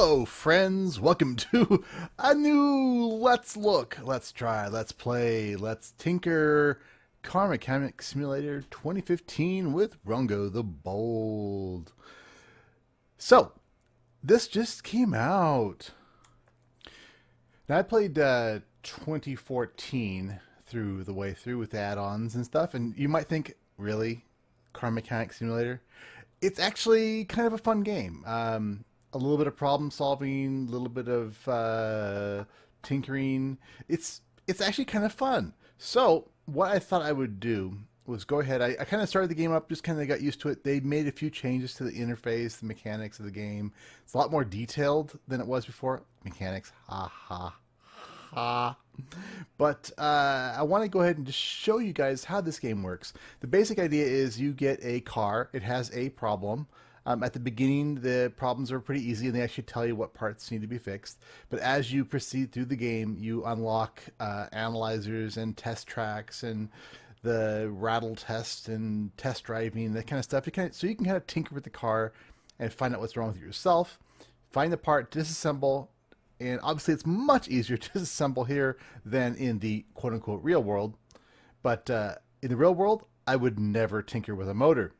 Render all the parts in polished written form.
Hello, friends. Welcome to a new Let's Look, Let's Try, Let's Play, Let's Tinker Car Mechanic Simulator 2015 with Rongo the Bold. So, this just came out. Now, I played 2014 through the way through with add-ons and stuff, and you might think, really? Car Mechanic Simulator? It's actually kind of a fun game. A little bit of problem solving, a little bit of tinkering. It's actually kind of fun. So what I thought I would do was go ahead. I kind of started the game up, just kind of got used to it. They made a few changes to the interface, the mechanics of the game. It's a lot more detailed than it was before. Mechanics, ha ha ha. But I want to go ahead and just show you guys how this game works. The basic idea is you get a car. It has a problem. At the beginning, the problems are pretty easy, and they actually tell you what parts need to be fixed. But as you proceed through the game, you unlock analyzers and test tracks and the rattle test and test driving, that kind of stuff. So you can kind of tinker with the car and find out what's wrong with it yourself, find the part, disassemble, and obviously it's much easier to disassemble here than in the quote-unquote real world. But in the real world, I would never tinker with a motor.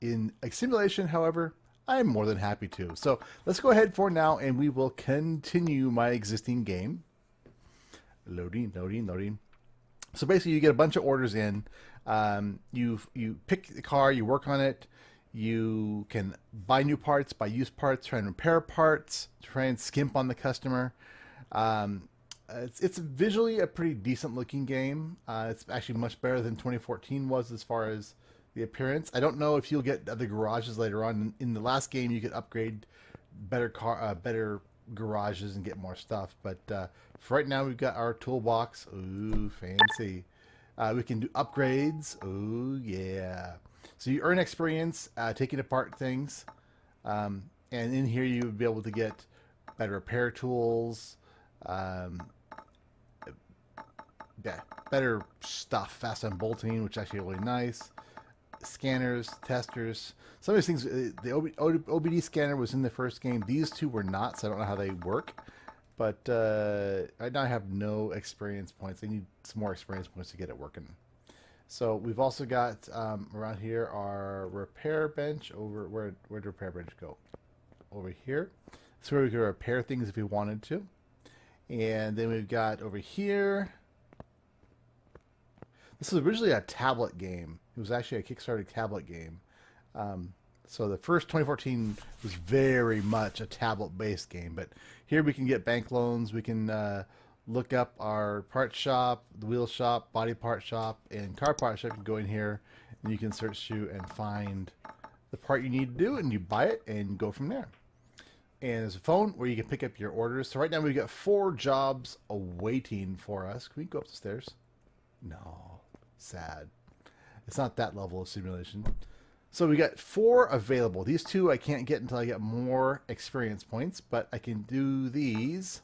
In a simulation, however, I'm more than happy to. So let's go ahead for now, and we will continue my existing game. Loading, loading, loading. So basically, you get a bunch of orders in. You pick the car, you work on it. You can buy new parts, buy used parts, try and repair parts, try and skimp on the customer. It's visually a pretty decent looking game. It's actually much better than 2014 was as far as the appearance. I don't know if you'll get other garages later on. In the last game, you could upgrade better garages and get more stuff. But for right now, we've got our toolbox. Ooh, fancy. We can do upgrades. Ooh, yeah. So you earn experience taking apart things. And in here, you would be able to get better repair tools. Yeah, better stuff. Fast unbolting, which is actually really nice. Scanners, testers, some of these things. The OBD scanner was in the first game. These two were not, so I don't know how they work. But right now I have no experience points. I need some more experience points to get it working. So we've also got around here our repair bench. Where'd the repair bench go? Over here. That's where we can repair things if we wanted to. And then we've got over here. This was originally a tablet game. It was actually a Kickstarter tablet game. So the first 2014 was very much a tablet-based game. But here we can get bank loans. We can look up our part shop, the wheel shop, body part shop, and car part shop. You can go in here, and you can search through and find the part you need to do, and you buy it and go from there. And there's a phone where you can pick up your orders. So right now we've got 4 jobs awaiting for us. Can we go up the stairs? No. Sad. It's not that level of simulation. So we got 4 available. These 2 I can't get until I get more experience points, but I can do these.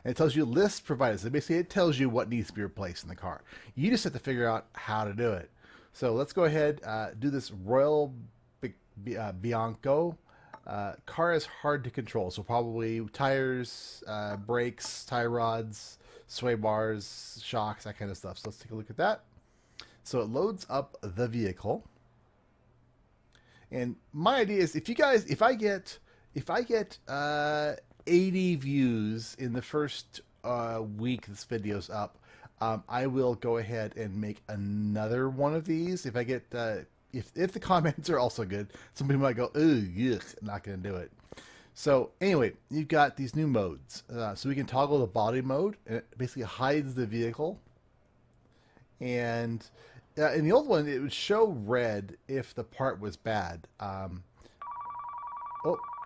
And it tells you lists provided. So basically it tells you what needs to be replaced in the car. You just have to figure out how to do it. So let's go ahead, do this Royal Bianco. Car is hard to control, so probably tires, brakes, tie rods, sway bars, shocks, that kind of stuff. So let's take a look at that. So it loads up the vehicle. And my idea is if I get 80 views in the first week this video's up, I will go ahead and make another one of these. If I get if the comments are also good, some people might go, "Ooh, yuck, not going to do it." So anyway, you've got these new modes. So we can toggle the body mode, and it basically hides the vehicle. And in the old one, it would show red if the part was bad. Oh,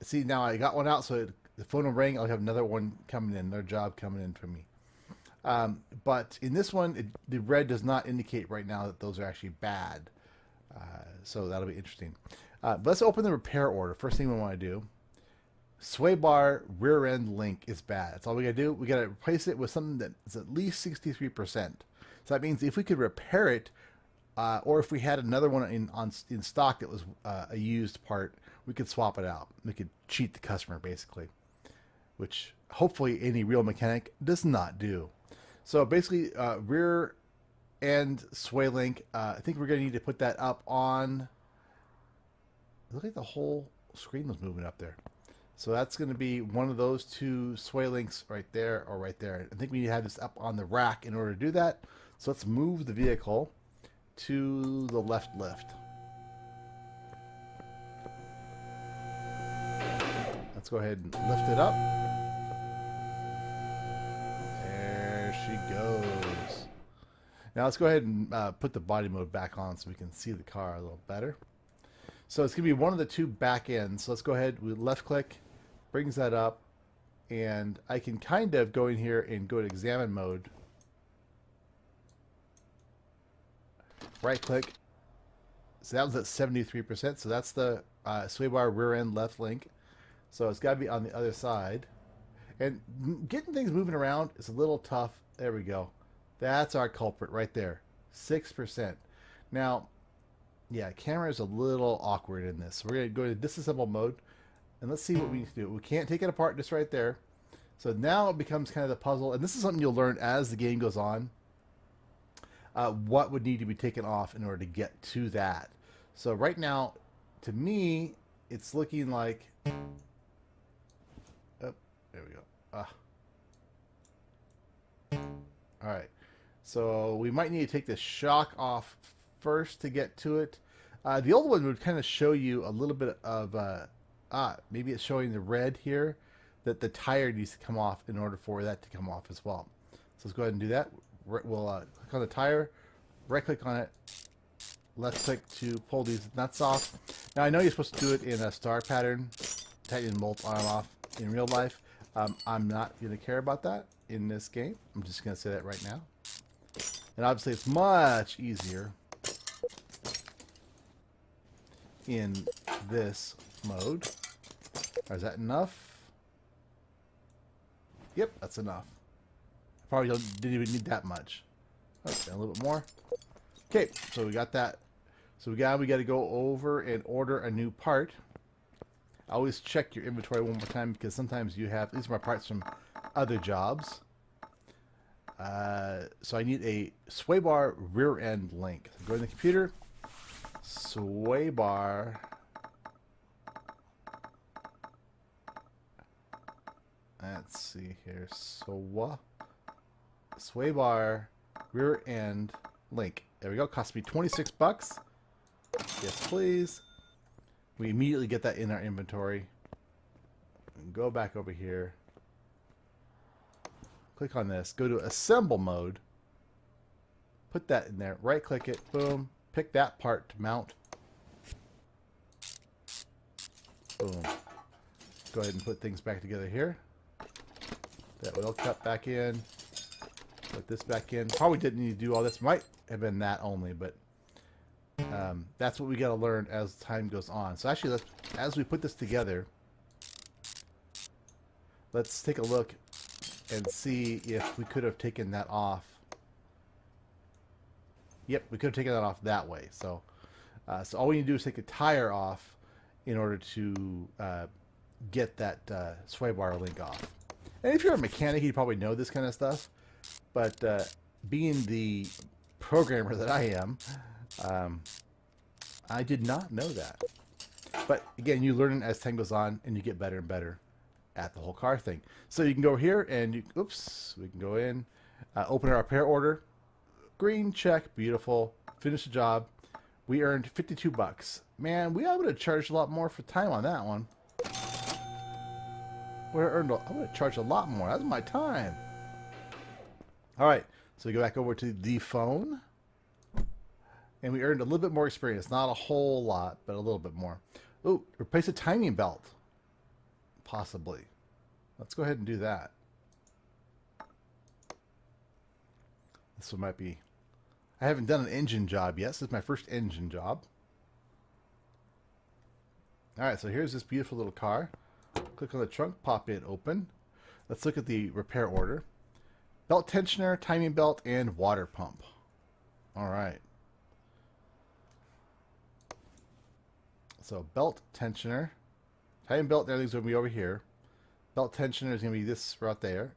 see, now I got one out, so the phone will ring. I'll have another one coming in, another job coming in for me. But in this one, the red does not indicate right now that those are actually bad. So that'll be interesting. But let's open the repair order. First thing we want to do. Sway bar rear end link is bad. That's all we got to do. We got to replace it with something that's at least 63%. So that means if we could repair it, or if we had another one in stock that was a used part, we could swap it out. We could cheat the customer, basically, which hopefully any real mechanic does not do. So basically, rear end sway link. I think we're going to need to put that up on. It looked like the whole screen was moving up there. So that's going to be one of those two sway links right there or right there. I think we need to have this up on the rack in order to do that. So let's move the vehicle to the left lift. Let's go ahead and lift it up. There she goes. Now let's go ahead and put the body mode back on so we can see the car a little better. So it's going to be one of the two back ends. So let's go ahead, we left click, brings that up, and I can kind of go in here and go to examine mode. Right click. So that was at 73%. So that's the sway bar rear end left link. So it's got to be on the other side. And getting things moving around is a little tough. There we go. That's our culprit right there. 6%. Now, yeah, camera is a little awkward in this. We're going to go to disassemble mode. And let's see what we need to do. We can't take it apart just right there. So now it becomes kind of the puzzle. And this is something you'll learn as the game goes on. What would need to be taken off in order to get to that. So right now, to me, it's looking like... Oh, there we go. All right. So we might need to take the shock off first to get to it. The old one would kind of show you a little bit of... maybe it's showing the red here, that the tire needs to come off in order for that to come off as well. So let's go ahead and do that. We'll click on the tire, right click on it, left click to pull these nuts off. Now I know you're supposed to do it in a star pattern, tighten bolt on off in real life. I'm not going to care about that in this game. I'm just going to say that right now. And obviously it's much easier in this mode. Is that enough? Yep, that's enough. Probably didn't even need that much. Okay, a little bit more. Okay, so we got that. So we got to go over and order a new part. Always check your inventory one more time because sometimes you have, these are my parts from other jobs. So I need a sway bar rear end link. So go to the computer, sway bar. Let's see here. Sway bar rear end link. There we go. Cost me 26 bucks. Yes, please. We immediately get that in our inventory. Go back over here. Click on this. Go to assemble mode. Put that in there. Right click it. Boom. Pick that part to mount. Boom. Go ahead and put things back together here. That will cut back in. Put this back in. Probably didn't need to do all this. Might have been that only, but that's what we got to learn as time goes on. So actually, as we put this together, let's take a look and see if we could have taken that off. Yep, we could have taken that off that way. So, so all we need to do is take a tire off in order to get that sway bar link off. And if you're a mechanic, you probably know this kind of stuff. But being the programmer that I am, I did not know that. But again, you learn it as time goes on, and you get better and better at the whole car thing. So you can go here, and we can go in, open our repair order, green check, beautiful, finish the job. We earned 52 bucks. Man, we would have charged a lot more for time on that one. I would have charged a lot more. That's my time. All right, so we go back over to the phone, and we earned a little bit more experience. Not a whole lot, but a little bit more. Oh, replace a timing belt. Possibly. Let's go ahead and do that. This one might be... I haven't done an engine job yet. This is my first engine job. All right, so here's this beautiful little car. Click on the trunk, pop it open. Let's look at the repair order. Belt tensioner, timing belt, and water pump. All right. So belt tensioner. Timing belt and everything's going to be over here. Belt tensioner is going to be this right there.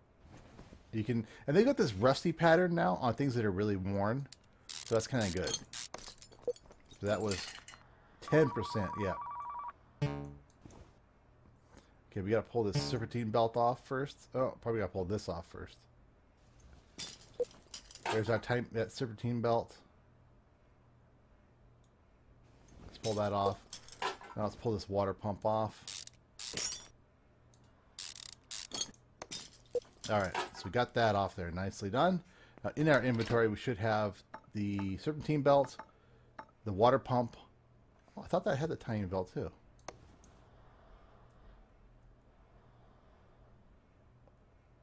You can, and they got this rusty pattern now on things that are really worn, so that's kind of good. So that was 10%, yeah. Okay, we got to pull this serpentine belt off first. Oh, probably got to pull this off first. There's our that serpentine belt. Let's pull that off. Now let's pull this water pump off. Alright, so we got that off there. Nicely done. Now in our inventory we should have the serpentine belt, the water pump. Oh, I thought that had the timing belt too.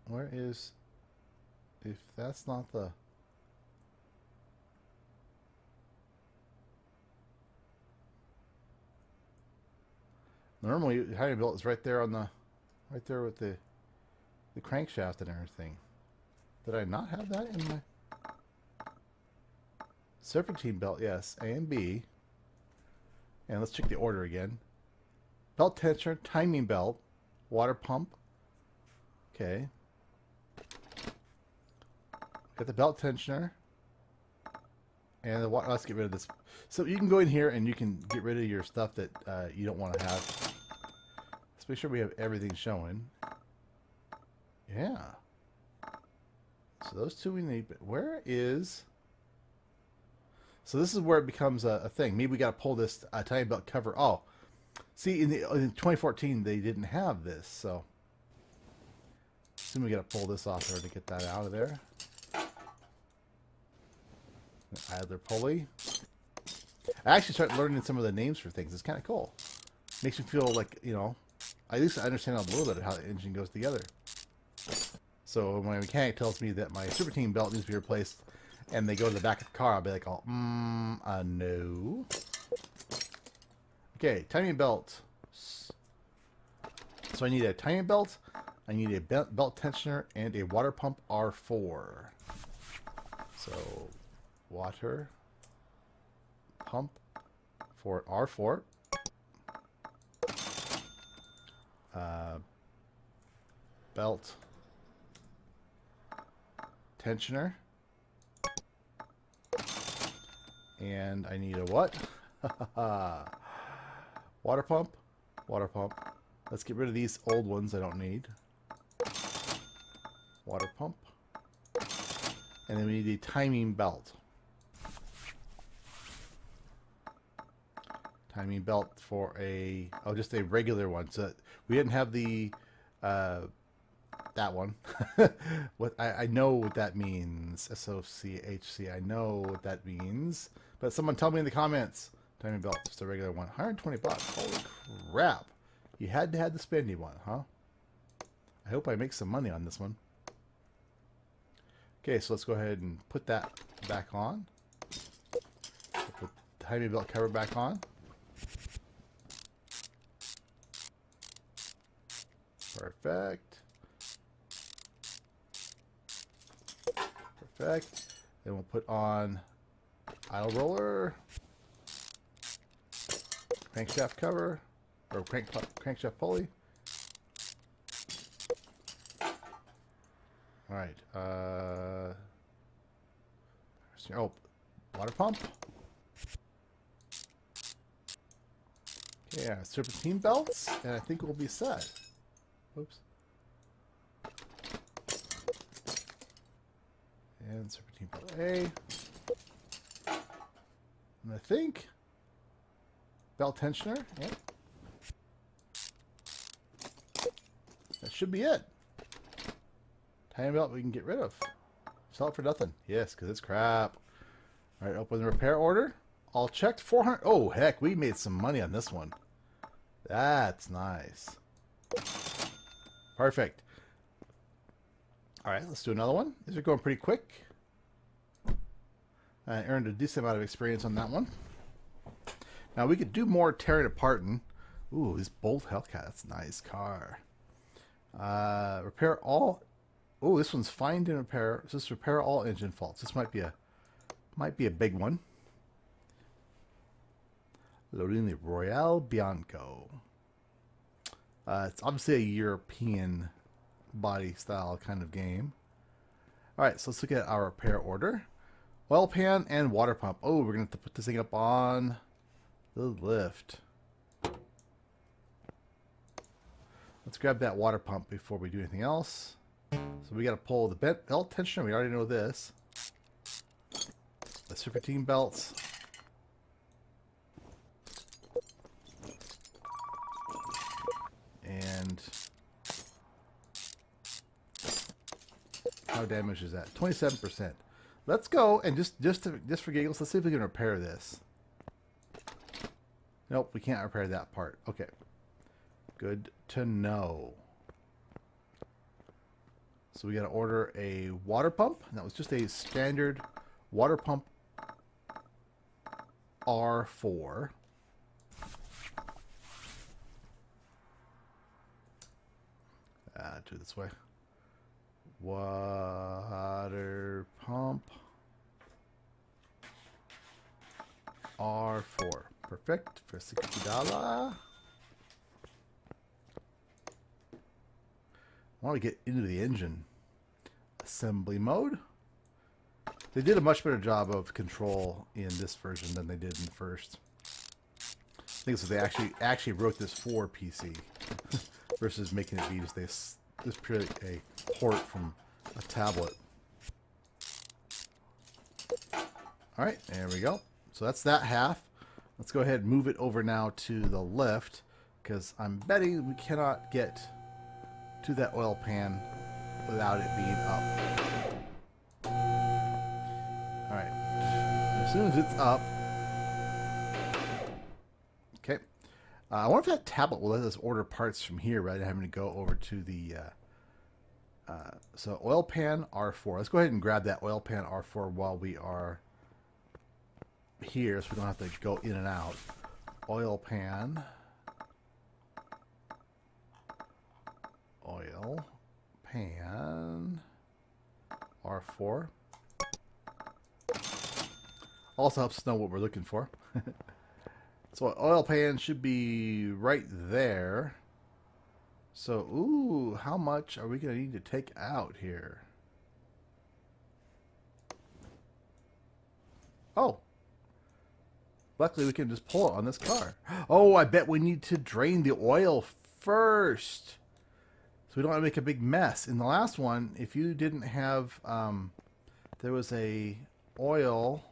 Where is... If that's not the... Normally, the timing belt is right there on the... Right there with the crankshaft and everything. Did I not have that in my... Serpentine belt, yes. A and B. And let's check the order again. Belt tensioner, timing belt, water pump. Okay. Got the belt tensioner. And the water... Let's get rid of this. So you can go in here and you can get rid of your stuff that you don't want to have. Let's make sure we have everything showing. Yeah. So those two we need, but where is... So this is where it becomes a thing. Maybe we got to pull this timing belt cover. Oh, see, in 2014 they didn't have this, so assume we got to pull this off there to get that out of there. Idler pulley. I actually started learning some of the names for things. It's kind of cool. Makes me feel like, you know, at least I understand a little bit of how the engine goes together. So when my mechanic tells me that my serpentine belt needs to be replaced and they go to the back of the car, I'll be like, oh, no. Okay, timing belt. So I need a timing belt, I need a belt tensioner, and a water pump R4. So, water pump for R4. Belt tensioner. And I need a what? Water pump. Water pump. Let's get rid of these old ones I don't need. Water pump. And then we need a timing belt. Timing belt for a... Oh, just a regular one. So we didn't have the... that one. What I know what that means. SOCHC. I know what that means. But someone tell me in the comments. Timing belt, just a regular one. 120 bucks. Holy crap. You had to have the spendy one, huh? I hope I make some money on this one. Okay, so let's go ahead and put that back on. Put the timing belt cover back on. Perfect. Perfect. Then we'll put on idle roller, crankshaft cover, or crankshaft pulley. All right. Oh, water pump. Okay, yeah, serpentine belts, and I think we'll be set. Oops. And serpentine belt A. And I think belt tensioner. Yep. That should be it. Timing belt we can get rid of. Sell it for nothing. Yes, because it's crap. All right, open the repair order. All checked. 400. Oh, heck, we made some money on this one. That's nice. Perfect. All right, let's do another one. These are going pretty quick. I earned a decent amount of experience on that one. Now we could do more tearing apart. Ooh, this Bold Hellcat. That's a nice car. Repair all. Oh, this one's find and repair. So this repair all engine faults. This might be a big one. Loading the Royale Bianco. It's obviously a European body style kind of game. All right, so let's look at our repair order. Oil pan and water pump. Oh, we're going to have to put this thing up on the lift. Let's grab that water pump before we do anything else. So we got to pull the belt tensioner. We already know this. The serpentine belts. And how damage is that? 27%. Let's go and just for giggles, let's see if we can repair this. Nope, we can't repair that part. Okay. Good to know. So we got to order a water pump. That was just a standard water pump R4. Do it this way. Water pump R4. Perfect for $60. I want to get into the engine. Assembly mode. They did a much better job of control in this version than they did in the first. I think so. They actually wrote this for PC versus making it be just this purely a port from a tablet. All right, there we go. So that's that half. Let's go ahead and move it over now to the lift, because I'm betting we cannot get to that oil pan without it being up. All right, as soon as it's up. Okay. I wonder if that tablet will let us order parts from here rather than having to go over to the so oil pan R4. Let's go ahead and grab that oil pan R4 while we are here, so we don't have to go in and out. Oil pan R4. Also helps us know what we're looking for. So oil pan should be right there. So, ooh, how much are we going to need to take out here? Oh. Luckily, we can just pull it on this car. Oh, I bet we need to drain the oil first, so we don't want to make a big mess. In the last one, if you didn't have, there was a oil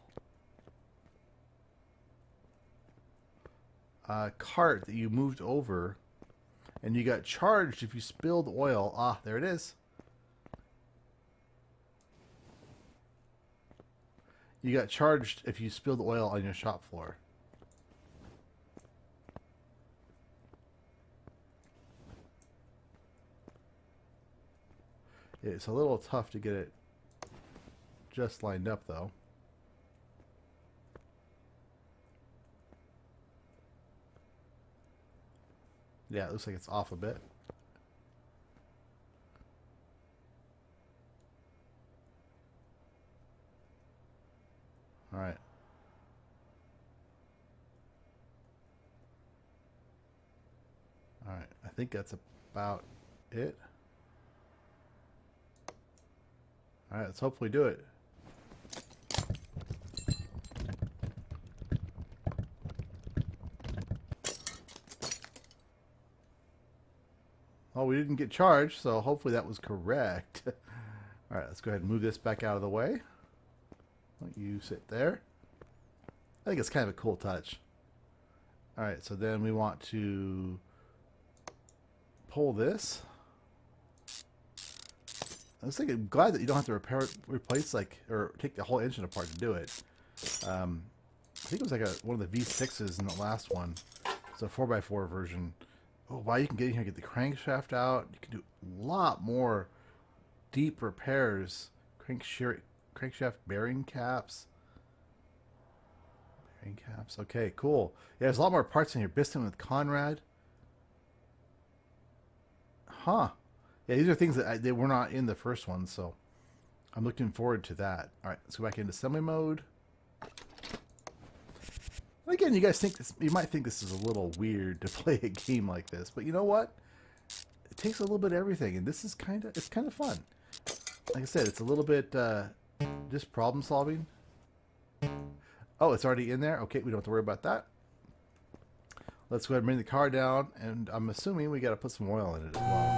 cart that you moved over, and you got charged if you spilled oil. Ah, there it is. You got charged if you spilled oil on your shop floor. It's a little tough to get it just lined up, though. Yeah, it looks like it's off a bit. All right. All right. I think that's about it. All right. Let's hopefully do it. Oh, we didn't get charged, so hopefully that was correct. All right. Let's go ahead and move this back out of the way. Let you sit there. I think it's kind of a cool touch. All right, so then we want to pull this. I was thinking, glad that you don't have to replace or take the whole engine apart to do it. I think it was like one of the V6s in the last one. It's a 4x4 version. Oh wow, you can get in here and get the crankshaft out. You can do a lot more deep repairs. Crankshaft bearing caps. Bearing caps. Okay, cool. Yeah, there's a lot more parts in here. Piston with Conrad. Huh. Yeah, these are things that they were not in the first one, so I'm looking forward to that. All right, let's go back into assembly mode. Again, you guys think this? You might think this is a little weird to play a game like this, but you know what? it takes a little bit of everything, and this is it's kind of fun. Like I said, it's a little bit just problem solving. Oh, it's already in there. Okay, we don't have to worry about that. Let's go ahead and bring the car down, and I'm assuming we got to put some oil in it as well.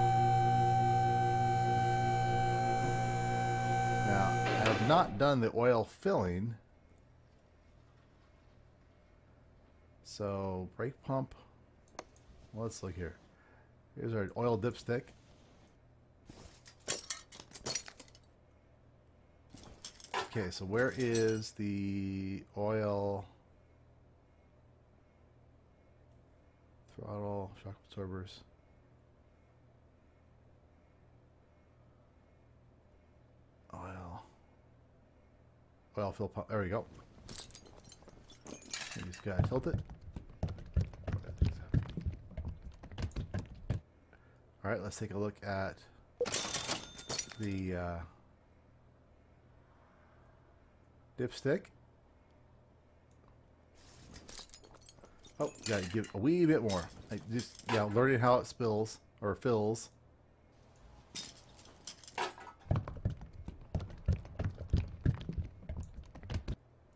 Now, I have not done the oil filling. So, brake pump. Well, let's look here. Here's our oil dipstick. Okay, so where is the oil? Throttle, shock absorbers. Oil fill pump. There we go. You just gotta tilt it. All right, let's take a look at the dipstick. Oh, yeah, give a wee bit more. Like just learning how it spills or fills.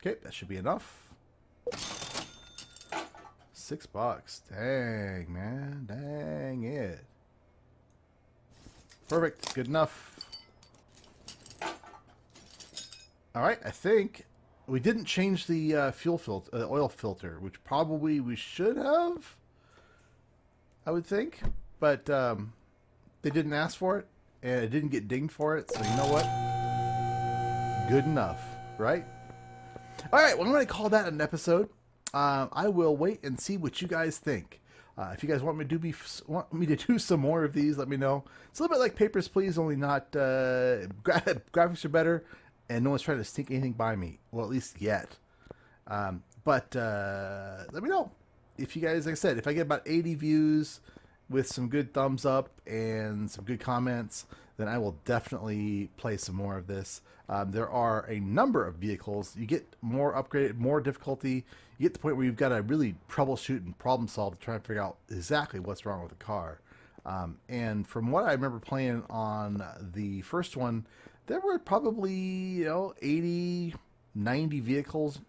Okay, that should be enough. $6. Dang, man. Dang it. Perfect. Good enough. All right, I think we didn't change the fuel filter, oil filter, which probably we should have, I would think. But they didn't ask for it, and it didn't get dinged for it. So you know what? Good enough, right? All right, well, I'm going to call that an episode. I will wait and see what you guys think. If you guys want me to do some more of these, let me know. It's a little bit like Papers, Please, only not graphics are better, and no one's trying to sneak anything by me. Well, at least yet. But let me know if you guys, like I said, if I get about 80 views with some good thumbs up and some good comments, then I will definitely play some more of this. There are a number of vehicles. You get more upgraded, more difficulty. You get to the point where you've got to really troubleshoot and problem solve to try and figure out exactly what's wrong with the car. And from what I remember playing on the first one, there were probably 80, 90 vehicles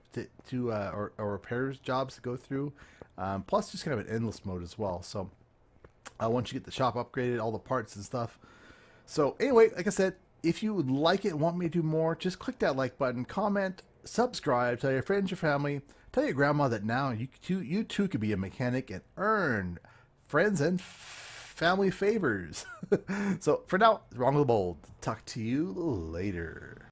or repairs jobs to go through. Plus just kind of an endless mode as well. So once you get the shop upgraded, all the parts and stuff. So anyway, like I said, if you would like it and want me to do more, just click that like button, comment, subscribe, tell your friends, your family, tell your grandma that now you too could be a mechanic and earn friends and family favors. So for now, RongoTheBold. Talk to you later.